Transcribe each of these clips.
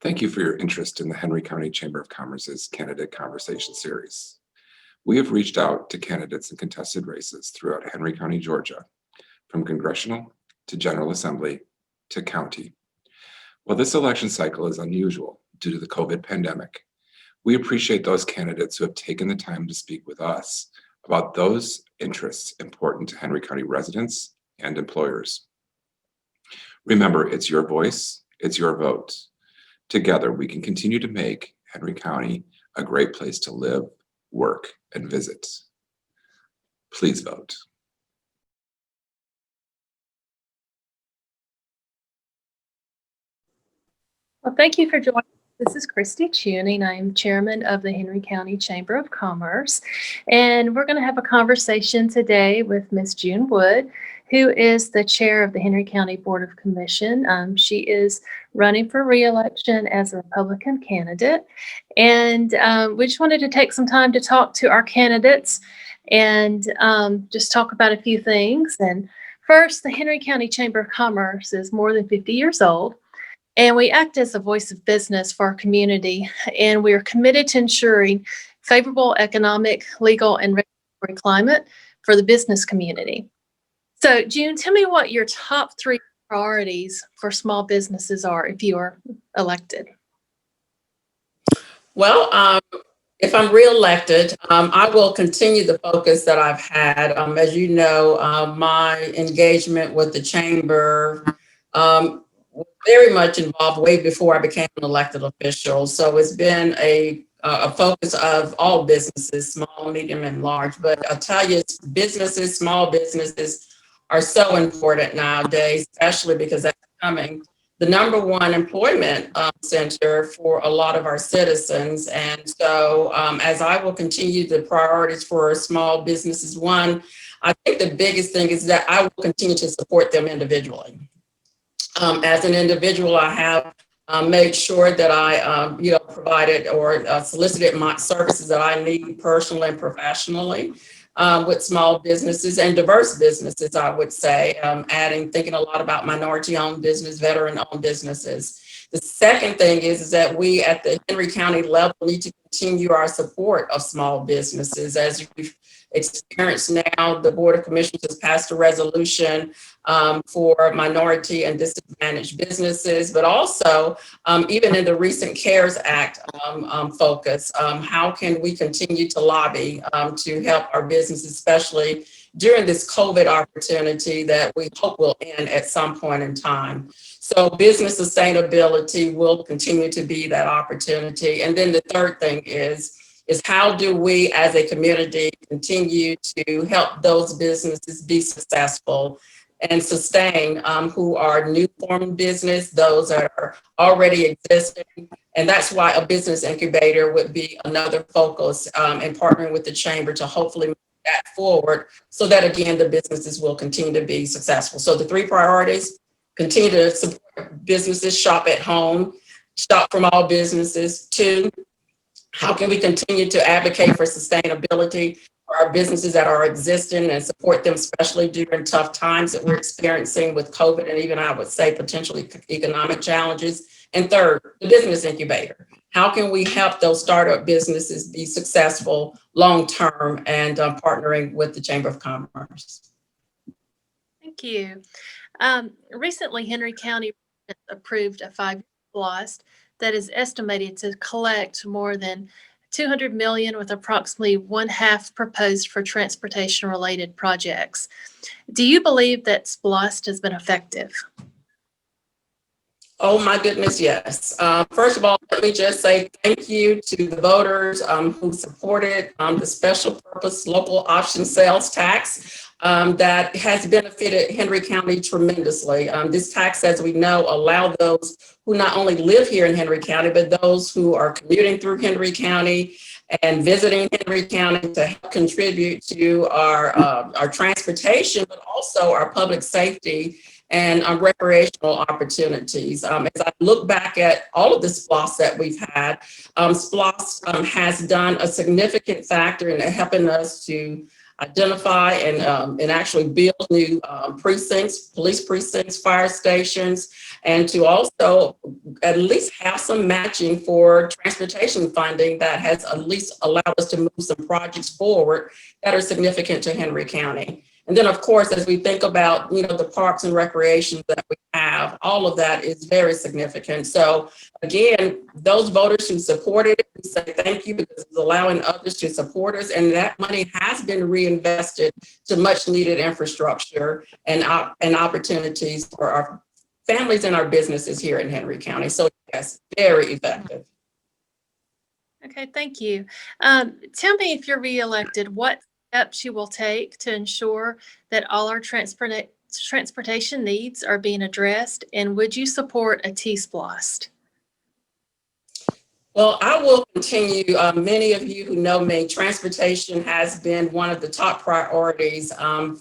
Thank you for your interest in the Henry County Chamber of Commerce's Candidate Conversation Series. We have reached out to candidates in contested races throughout Henry County, Georgia, from congressional to General Assembly to county. While this election cycle is unusual due to the COVID pandemic, we appreciate those candidates who have taken the time to speak with us about those interests important to Henry County residents and employers. Remember, it's your voice, it's your vote. Together, we can continue to make Henry County a great place to live, work, and visit. Please vote. Well, thank you for joining. This is Christy Tuning. I am chairman of the Henry County Chamber of Commerce, and we're going to have a conversation today with Ms. June Wood, who is the chair of the Henry County Board of Commission. She is running for re-election as a Republican candidate, and we just wanted to take some time to talk to our candidates and just talk about a few things. And first, the Henry County Chamber of Commerce is more than 50 years old. And we act as a voice of business for our community, and we are committed to ensuring favorable economic, legal, and regulatory climate for the business community. So, June, tell me what your top 3 priorities for small businesses are if you are elected. Well, if I'm reelected, I will continue the focus that I've had. As you know, my engagement with the chamber very much involved way before I became an elected official. So it's been a focus of all businesses, small, medium, and large. But I'll tell you, businesses, small businesses are so important nowadays, especially because that's becoming the #1 employment center for a lot of our citizens. And so as I will continue the priorities for small businesses, one, I think the biggest thing is that I will continue to support them individually. As an individual, I have made sure that I, provided or solicited my services that I need personally and professionally with small businesses and diverse businesses, I would say, thinking a lot about minority-owned business, veteran-owned businesses. The second thing is that we at the Henry County level need to continue our support of small businesses. As you've experienced now, the Board of Commissioners has passed a resolution for minority and disadvantaged businesses, but also even in the recent CARES Act focus, how can we continue to lobby to help our businesses, especially during this COVID opportunity that we hope will end at some point in time. So business sustainability will continue to be that opportunity. And then the third thing is how do we as a community continue to help those businesses be successful and sustain who are new form business, those that are already existing. And that's why a business incubator would be another focus in partnering with the chamber to hopefully move that forward so that, again, the businesses will continue to be successful. So the 3 priorities: continue to support businesses, shop at home, shop from all businesses. 2, how can we continue to advocate for sustainability for our businesses that are existing and support them, especially during tough times that we're experiencing with COVID and even, I would say, potentially economic challenges. And 3rd, the business incubator. How can we help those startup businesses be successful long-term and partnering with the Chamber of Commerce? Thank you. Recently, Henry County approved a 5-year SPLOST that is estimated to collect more than $200 million, with approximately 1/2 proposed for transportation-related projects. Do you believe that SPLOST has been effective? Oh my goodness, yes. First of all, let me just say thank you to the voters who supported the special purpose local option sales tax that has benefited Henry County tremendously. This tax, as we know, allows those who not only live here in Henry County, but those who are commuting through Henry County and visiting Henry County to help contribute to our transportation, but also our public safety and recreational opportunities. As I look back at all of the SPLOST that we've had, SPLOST has done a significant factor in helping us to identify and actually build new precincts, police precincts, fire stations, and to also at least have some matching for transportation funding that has at least allowed us to move some projects forward that are significant to Henry County. And then, of course, as we think about, the parks and recreation that we have, all of that is very significant. So again, those voters who supported it, we say thank you because it's allowing others to support us. And that money has been reinvested to much needed infrastructure and opportunities for our families and our businesses here in Henry County. So yes, very effective. Okay, thank you. Tell me, if you're reelected, what steps you will take to ensure that all our transportation needs are being addressed, and would you support a T-SPLOST? Well, I will continue. Many of you who know me, transportation has been one of the top priorities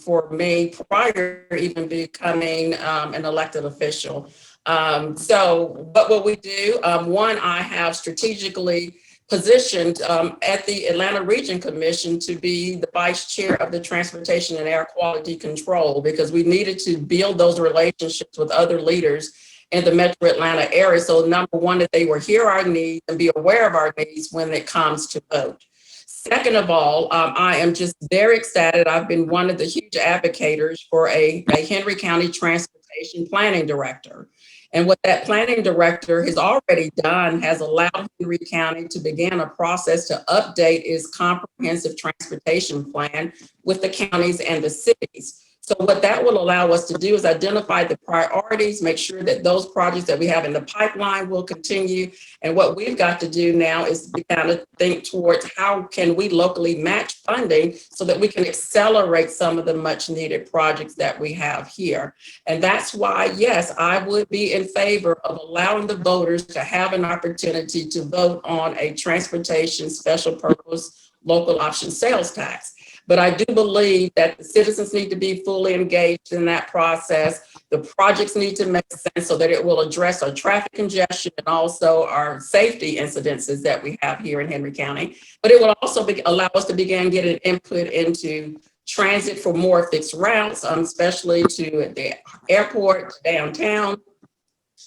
for me prior to even becoming an elected official. So what will we do? One, I have strategically positioned at the Atlanta Region Commission to be the vice chair of the Transportation and Air Quality Control, because we needed to build those relationships with other leaders in the Metro Atlanta area. So number one, that they will hear our needs and be aware of our needs when it comes to vote. Second of all, I am just very excited. I've been one of the huge advocates for a Henry County Transportation Planning Director. And what that planning director has already done has allowed Henry County to begin a process to update its comprehensive transportation plan with the counties and the cities. So what that will allow us to do is identify the priorities, make sure that those projects that we have in the pipeline will continue. And what we've got to do now is kind of think towards how can we locally match funding so that we can accelerate some of the much needed projects that we have here. And that's why, yes, I would be in favor of allowing the voters to have an opportunity to vote on a transportation special purpose local option sales tax. But I do believe that the citizens need to be fully engaged in that process. The projects need to make sense so that it will address our traffic congestion and also our safety incidences that we have here in Henry County. But it will also allow us to begin getting input into transit for more fixed routes, especially to the airport, downtown.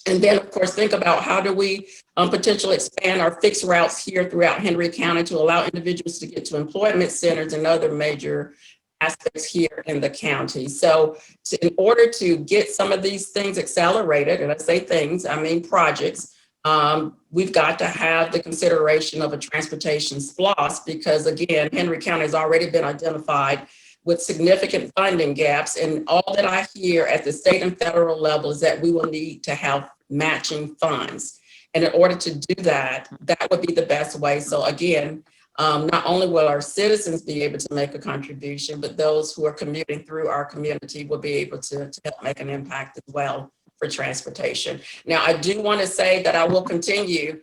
And then, of course, think about how do we potentially expand our fixed routes here throughout Henry County to allow individuals to get to employment centers and other major aspects here in the county. So in order to get some of these things accelerated, and I say things, I mean projects, we've got to have the consideration of a transportation SPLOST because, again, Henry County has already been identified with significant funding gaps. And all that I hear at the state and federal level is that we will need to have matching funds. And in order to do that, that would be the best way. So again, not only will our citizens be able to make a contribution, but those who are commuting through our community will be able to help make an impact as well for transportation. Now, I do want to say that I will continue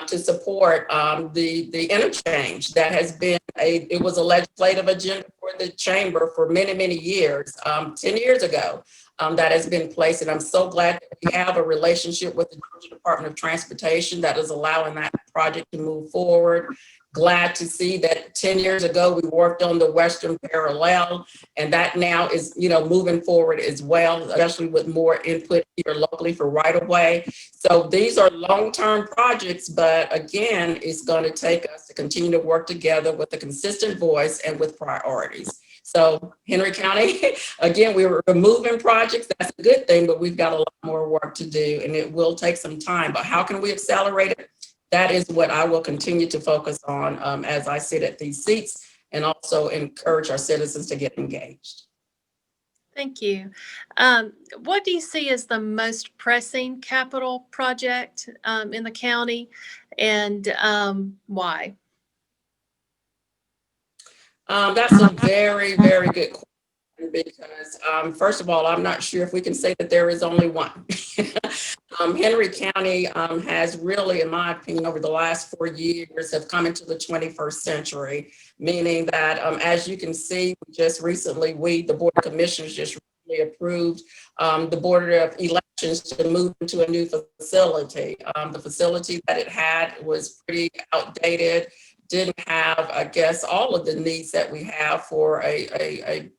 to support the interchange that has been it was a legislative agenda for the chamber for many, many years, 10 years ago. That has been placed, and I'm so glad that we have a relationship with the Georgia Department of Transportation that is allowing that project to move forward. Glad to see that 10 years ago we worked on the Western Parallel, and that now is moving forward as well, especially with more input here locally for right-of-way. So these are long-term projects, but again, it's going to take us to continue to work together with a consistent voice and with priorities. So Henry County, again, we were removing projects. That's a good thing, but we've got a lot more work to do, and it will take some time. But how can we accelerate it? That is what I will continue to focus on as I sit at these seats, and also encourage our citizens to get engaged. Thank you. What do you see as the most pressing capital project in the county, and why? That's a very, very good question because first of all, I'm not sure if we can say that there is only one. Henry County has really, in my opinion, over the last 4 years have come into the 21st century, meaning that as you can see, just recently, the Board of Commissioners just recently approved the Board of Elections to move into a new facility. The facility that it had was pretty outdated, didn't have, I guess, all of the needs that we have for an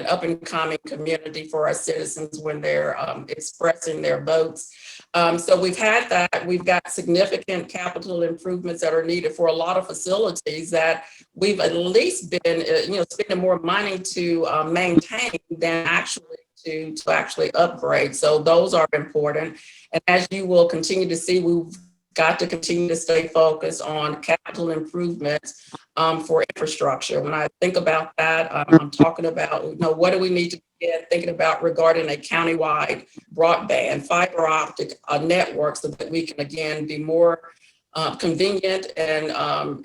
up and coming community for our citizens when they're expressing their votes. So we've had that. We've got significant capital improvements that are needed for a lot of facilities that we've at least been, spending more money to maintain than to actually upgrade. So those are important. And as you will continue to see, we've got to continue to stay focused on capital improvements for infrastructure. When I think about that, I'm talking about, what do we need to get thinking about regarding a countywide broadband, fiber optic network so that we can, again, be more convenient and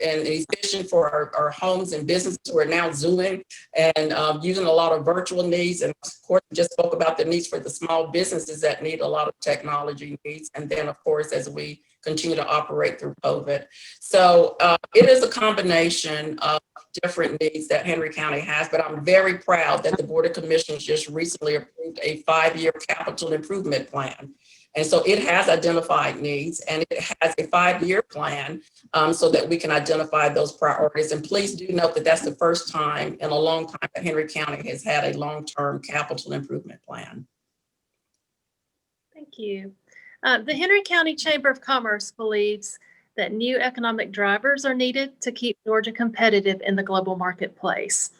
efficient for our homes and businesses who are now Zooming and using a lot of virtual needs. And of course, we just spoke about the needs for the small businesses that need a lot of technology needs. And then, of course, as we continue to operate through COVID. So it is a combination of different needs that Henry County has, but I'm very proud that the Board of Commissioners just recently approved a 5-year capital improvement plan. And so it has identified needs and it has a 5-year plan so that we can identify those priorities. And please do note that that's the first time in a long time that Henry County has had a long-term capital improvement plan. Thank you. The Henry County Chamber of Commerce believes that new economic drivers are needed to keep Georgia competitive in the global marketplace.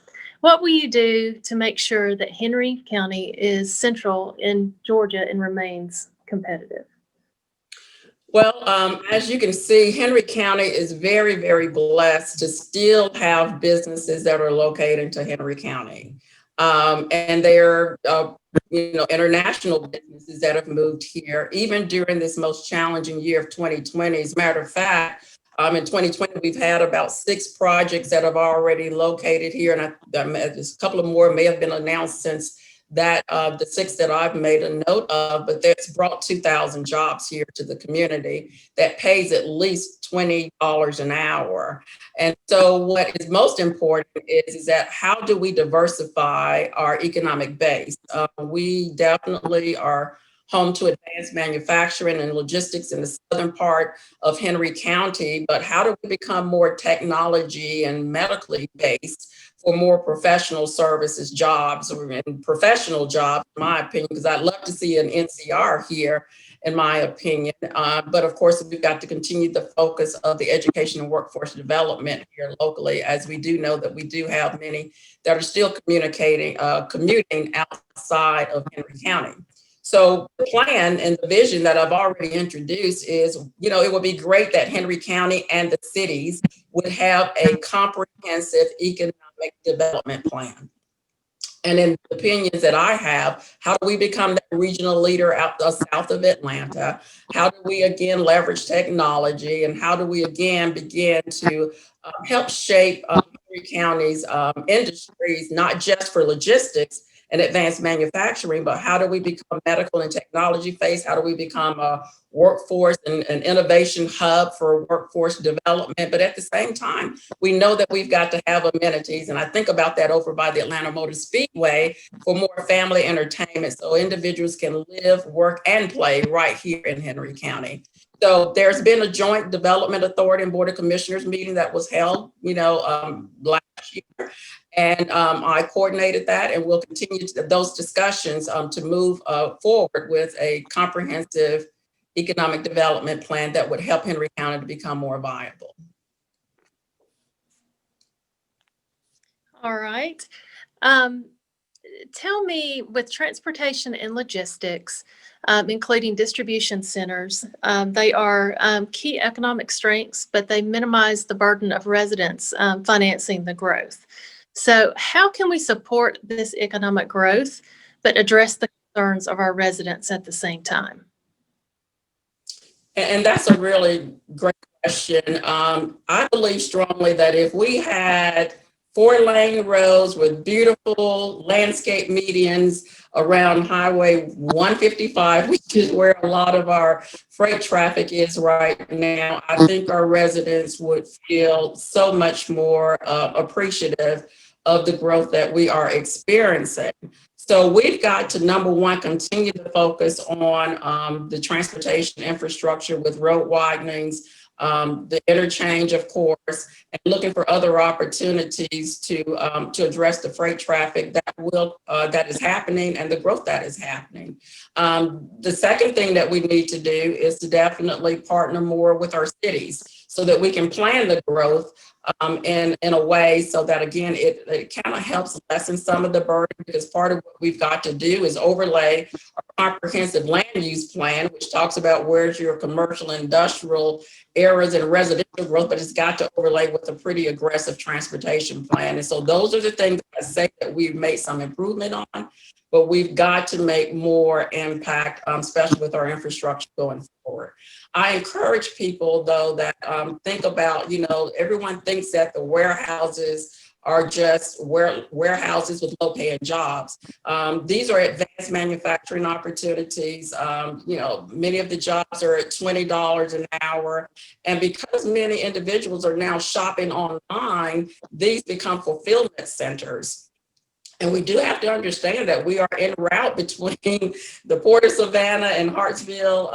What will you do to make sure that Henry County is central in Georgia and remains competitive? Well, as you can see, Henry County is very, very blessed to still have businesses that are located to Henry County. And they're, international businesses that have moved here, even during this most challenging year of 2020. As a matter of fact, in 2020, we've had about 6 projects that have already located here. And there's a couple of more may have been announced since that the 6 that I've made a note of, but that's brought 2,000 jobs here to the community that pays at least $20 an hour. And so what is most important is that how do we diversify our economic base? We definitely are home to advanced manufacturing and logistics in the southern part of Henry County, but how do we become more technology and medically based for more professional services jobs and professional jobs, in my opinion, because I'd love to see an NCR here, in my opinion. But of course, we've got to continue the focus of the education and workforce development here locally, as we do know that we do have many that are still commuting outside of Henry County. So the plan and the vision that I've already introduced is, it would be great that Henry County and the cities would have a comprehensive economic development plan. And in the opinions that I have, how do we become that regional leader out south of Atlanta? How do we again leverage technology? And how do we again begin to help shape Henry County's industries, not just for logistics and advanced manufacturing, but how do we become medical and technology based? How do we become a workforce and an innovation hub for workforce development? But at the same time, we know that we've got to have amenities. And I think about that over by the Atlanta Motor Speedway for more family entertainment so individuals can live, work, and play right here in Henry County. So there's been a joint development authority and Board of Commissioners meeting that was held, last year. And I coordinated that, and we'll continue those discussions to move forward with a comprehensive economic development plan that would help Henry County to become more viable. All right. Tell me, with transportation and logistics, including distribution centers, they are key economic strengths, but they minimize the burden of residents financing the growth. So how can we support this economic growth, but address the concerns of our residents at the same time? And that's a really great question. I believe strongly that if we had 4-lane roads with beautiful landscape medians around Highway 155, which is where a lot of our freight traffic is right now, I think our residents would feel so much more appreciative of the growth that we are experiencing. So we've got to, number one, continue to focus on the transportation infrastructure with road widenings, the interchange, of course, and looking for other opportunities to address the freight traffic that is happening and the growth that is happening. The second thing that we need to do is to definitely partner more with our cities so that we can plan the growth in a way so that, again, it kind of helps lessen some of the burden, because part of what we've got to do is overlay our comprehensive land use plan, which talks about where's your commercial, industrial areas and residential growth, but it's got to overlay with a pretty aggressive transportation plan. And so those are the things that I say that we've made some improvement on, but we've got to make more impact, especially with our infrastructure going forward. I encourage people, though, that think about, everyone thinks that the warehouses are just warehouses with low-paying jobs. These are advanced manufacturing opportunities. Many of the jobs are at $20 an hour. And because many individuals are now shopping online, these become fulfillment centers. And we do have to understand that we are en route between the Port of Savannah and Hartsville,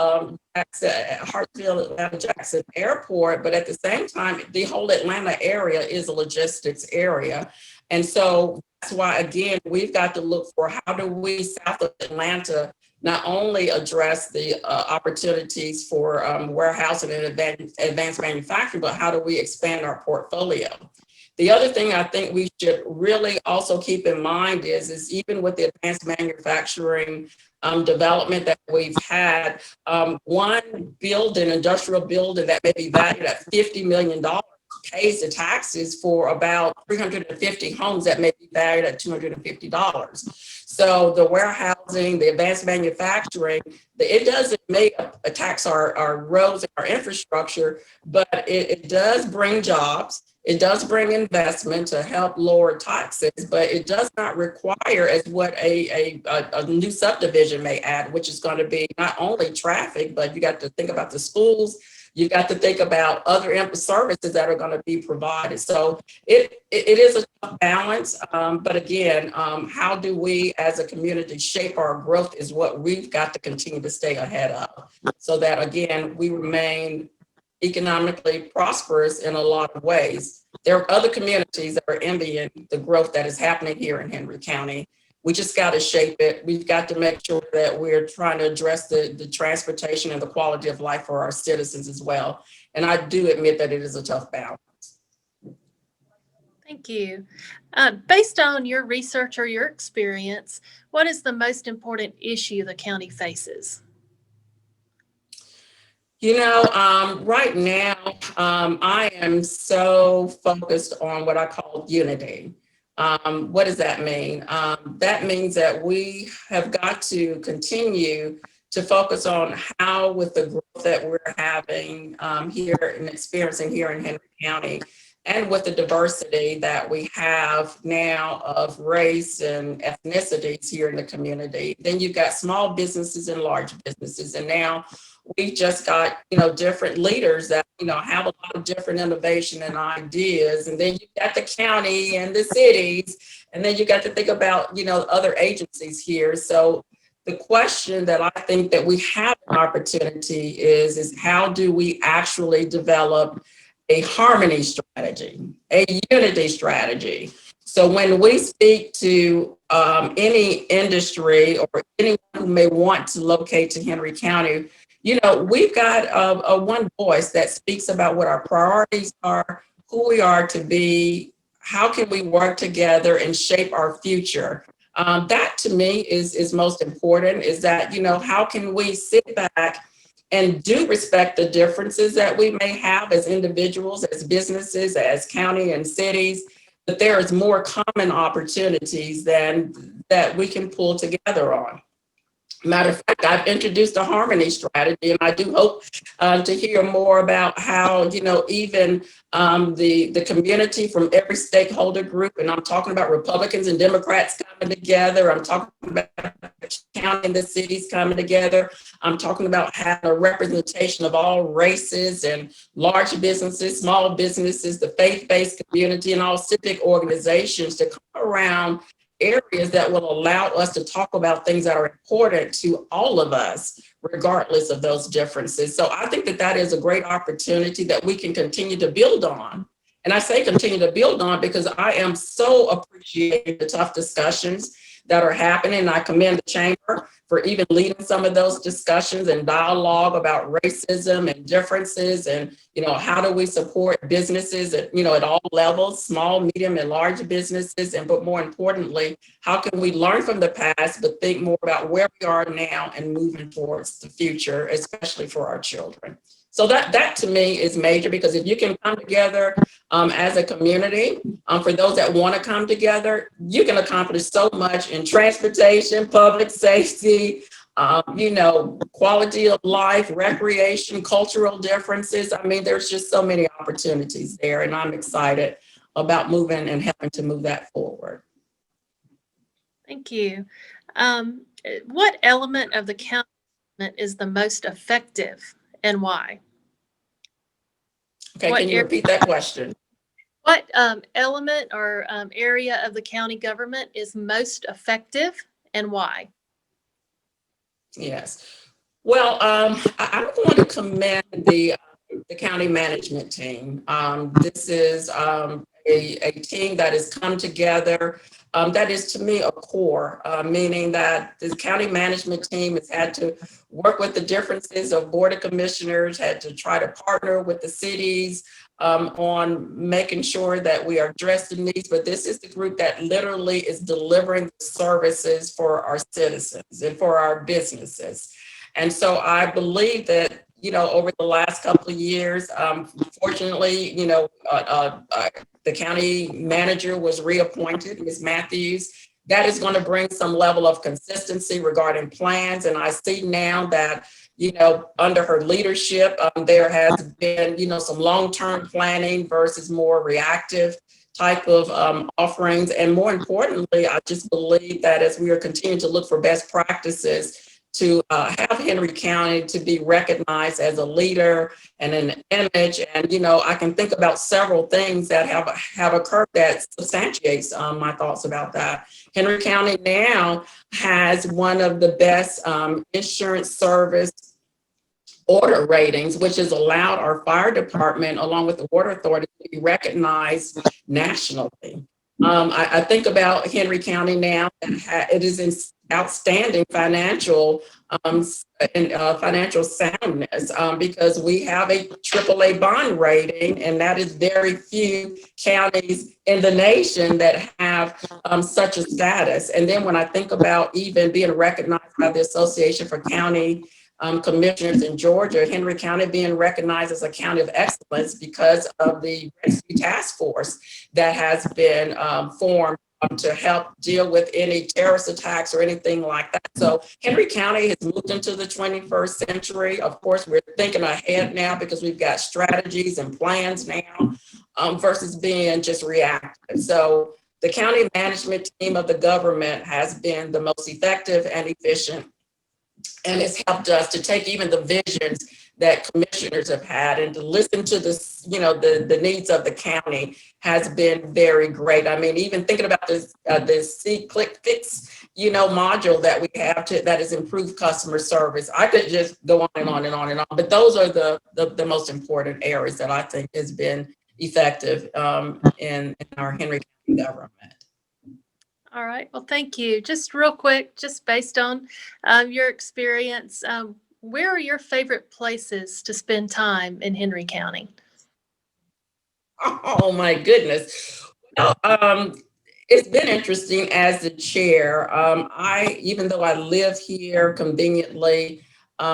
Atlanta Jackson Airport. But at the same time, the whole Atlanta area is a logistics area. And so that's why, again, we've got to look for how do we, south of Atlanta, not only address the opportunities for warehousing and advanced manufacturing, but how do we expand our portfolio? The other thing I think we should really also keep in mind is even with the advanced manufacturing development that we've had, one industrial building that may be valued at $50 million pays the taxes for about 350 homes that may be valued at $250. So the warehousing, the advanced manufacturing, it doesn't tax our roads and our infrastructure, but it does bring jobs. It does bring investment to help lower taxes, but it does not require as what a new subdivision may add, which is going to be not only traffic, but you got to think about the schools. You got to think about other services that are going to be provided. So it is a tough balance, but again, how do we as a community shape our growth is what we've got to continue to stay ahead of, so that, again, we remain economically prosperous in a lot of ways. There are other communities that are envying the growth that is happening here in Henry County. We just got to shape it. We've got to make sure that we're trying to address the transportation and the quality of life for our citizens as well. And I do admit that it is a tough balance. Thank you. Based on your research or your experience, what is the most important issue the county faces? Right now, I am so focused on what I call unity. What does that mean? That means that we have got to continue to focus on how, with the growth that we're having here and experiencing here in Henry County, and with the diversity that we have now of race and ethnicities here in the community, then you've got small businesses and large businesses. And now we've just got, different leaders that, have a lot of different innovation and ideas. And then you've got the county and the cities, and then you got to think about, other agencies here. So the question that I think that we have an opportunity is how do we actually develop a harmony strategy, a unity strategy? So when we speak to any industry or anyone who may want to locate to Henry County, we've got a one voice that speaks about what our priorities are, who we are to be, how can we work together and shape our future. That to me is most important, is that, how can we sit back and do respect the differences that we may have as individuals, as businesses, as county and cities, but there is more common opportunities than that we can pull together on. Matter of fact, I've introduced a harmony strategy, and I do hope to hear more about how, even the community from every stakeholder group, and I'm talking about Republicans and Democrats coming together. I'm talking about the county and the cities coming together. I'm talking about having a representation of all races and large businesses, small businesses, the faith-based community, and all civic organizations to come around areas that will allow us to talk about things that are important to all of us, regardless of those differences. So I think that that is a great opportunity that we can continue to build on. And I say continue to build on because I am so appreciating the tough discussions that are happening. I commend the chamber for even leading some of those discussions and dialogue about racism and differences and, how do we support businesses at, at all levels, small, medium, and large businesses. And, but more importantly, how can we learn from the past, but think more about where we are now and moving towards the future, especially for our children. So that to me is major, because if you can come together as a community, for those that want to come together, you can accomplish so much in transportation, public safety, quality of life, recreation, cultural differences. I mean, there's just so many opportunities there, and I'm excited about moving and helping to move that forward. Thank you. What element of the county is the most effective and why? Okay, can you repeat that question? What element or area of the county government is most effective and why? Yes. Well, I'm going to commend the county management team. This is a team that has come together. That is, to me, a core, meaning that the county management team has had to work with the differences of board of commissioners, had to try to partner with the cities on making sure that we are addressing needs. But this is the group that literally is delivering services for our citizens and for our businesses. And so I believe that, over the last couple of years, fortunately, the county manager was reappointed, Ms. Matthews. That is going to bring some level of consistency regarding plans. And I see now that, under her leadership, there has been, some long-term planning versus more reactive type of offerings. And more importantly, I just believe that as we are continuing to look for best practices to have Henry County to be recognized as a leader and an image. And, I can think about several things that have occurred that substantiates my thoughts about that. Henry County now has one of the best insurance service order ratings, which has allowed our fire department, along with the water authority, to be recognized nationally. I think about Henry County now, it is in outstanding financial financial soundness because we have a AAA bond rating, and that is very few counties in the nation that have such a status. And then when I think about even being recognized by the Association for County Commissioners in Georgia, Henry County being recognized as a county of excellence because of the rescue task force that has been formed to help deal with any terrorist attacks or anything like that. So Henry County has moved into the 21st century. Of course, we're thinking ahead now because we've got strategies and plans now versus being just reactive. So the county management team of the government has been the most effective and efficient, and it's helped us to take even the visions that commissioners have had and to listen to this, the needs of the county has been very great. I mean, even thinking about this See, Click, Fix, module that we have that has improved customer service. I could just go on and on and on and on, but those are the most important areas that I think has been effective in our Henry County government. All right. Well, thank you. Just real quick, just based on your experience, where are your favorite places to spend time in Henry County? Oh my goodness. Well, it's been interesting as the chair. Even though I live here conveniently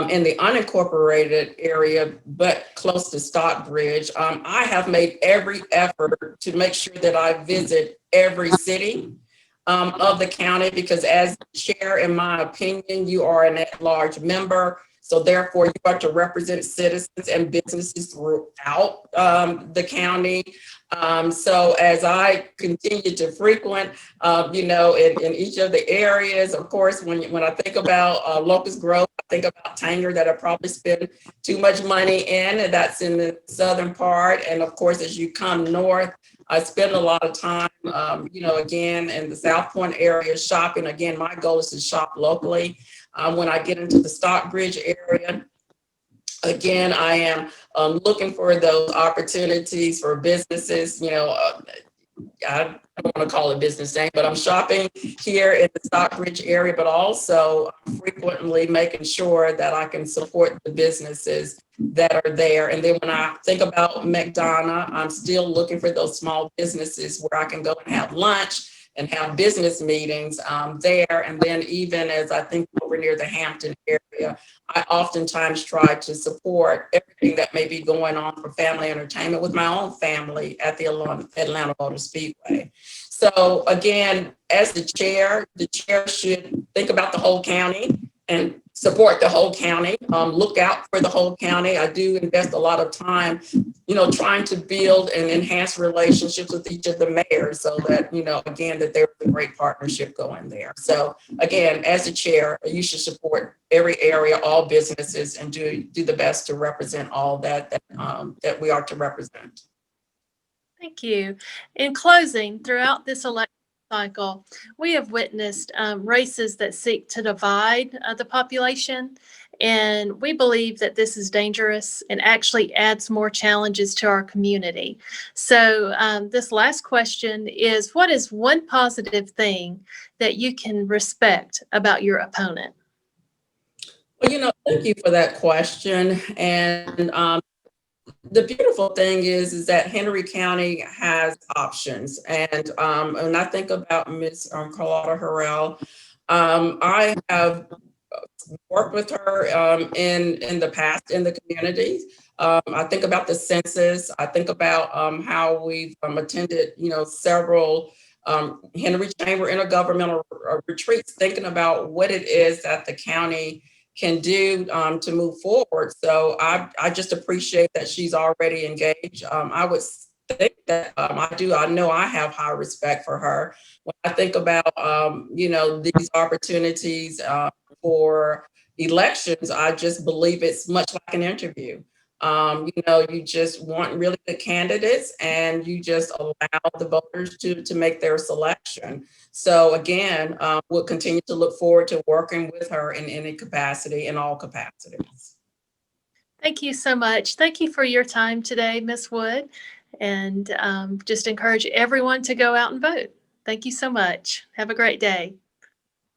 in the unincorporated area, but close to Stockbridge, I have made every effort to make sure that I visit every city of the county, because as chair, in my opinion, you are an at-large member. So therefore, you are to represent citizens and businesses throughout the county. So as I continue to frequent, in each of the areas, of course, when I think about Locust Grove, I think about Tanger that I probably spend too much money in, and that's in the southern part. And of course, as you come north, I spend a lot of time, again, in the South Point area shopping. Again, my goal is to shop locally. When I get into the Stockbridge area, again, I am looking for those opportunities for businesses. I don't want to call it business name, but I'm shopping here in the Stockbridge area, but also frequently making sure that I can support the businesses that are there. And then when I think about McDonough, I'm still looking for those small businesses where I can go and have lunch and have business meetings there. And then even as I think over near the Hampton area, I oftentimes try to support everything that may be going on for family entertainment with my own family at the Atlanta Motor Speedway. So again, as the chair should think about the whole county and support the whole county, look out for the whole county. I do invest a lot of time, trying to build and enhance relationships with each of the mayors so that, again, that there's a great partnership going there. So again, as the chair, you should support every area, all businesses, and do the best to represent all that we are to represent. Thank you. In closing, throughout this election cycle, we have witnessed races that seek to divide the population. And we believe that this is dangerous and actually adds more challenges to our community. So this last question is, what is one positive thing that you can respect about your opponent? Well, thank you for that question. And the beautiful thing is that Henry County has options. And when I think about Ms. Carlotta Harrell, I have worked with her in the past in the community. I think about the census. I think about how we've attended, several Henry Chamber intergovernmental retreats, thinking about what it is that the county can do to move forward. So I just appreciate that she's already engaged. I would think that I know I have high respect for her. When I think about, these opportunities for elections, I just believe it's much like an interview. You just want really good candidates and you just allow the voters to make their selection. So again, we'll continue to look forward to working with her in any capacity, in all capacities. Thank you so much. Thank you for your time today, Ms. Wood, and just encourage everyone to go out and vote. Thank you so much. Have a great day.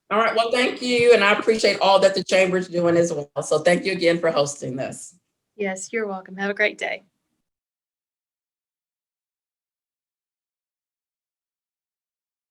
All right, well, thank you. And I appreciate all that the Chamber is doing as well. So thank you again for hosting this. Yes, you're welcome. Have a great day.